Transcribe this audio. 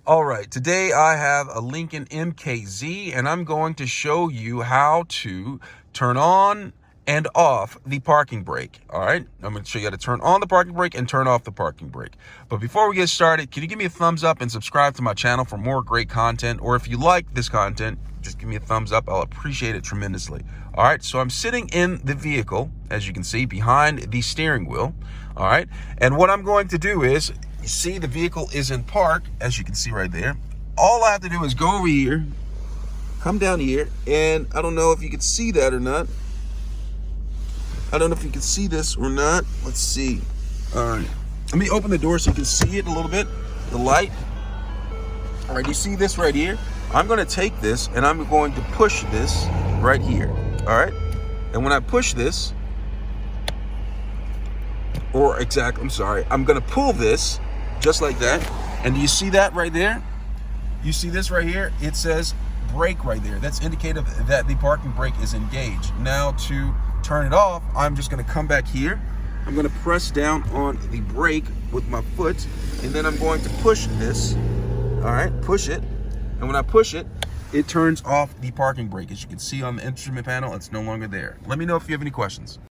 All right, today I have a Lincoln MKZ and I'm going to show you how to turn on and off the parking brake. All right, I'm going to show you how to turn on the parking brake and turn off the parking brake. But before we get started, can you give me a thumbs up and subscribe to my channel for more great content? Or if you like this content, just give me a thumbs up. I'll appreciate it tremendously. All right, so I'm sitting in the vehicle, as you can see, behind the steering wheel. All right, and what I'm going to do is, you see the vehicle is in park, as you can see right there. All I have to do is go over here, come down here, and I don't know if you can see that or not. I don't know if you can see this or not. Let's see. All right, let me open the door so you can see it a little bit, the light. All right, you see this right here? I'm gonna take this and I'm going to push this right here, all right? And when I push this, I'm gonna pull this just like that. And do you see that right there? You see this right here? It says brake right there. That's indicative that the parking brake is engaged. Now to turn it off, I'm just gonna come back here. I'm gonna press down on the brake with my foot, and then I'm going to push this, all right, push it. And when I push it, it turns off the parking brake. As you can see on the instrument panel, it's no longer there. Let me know if you have any questions.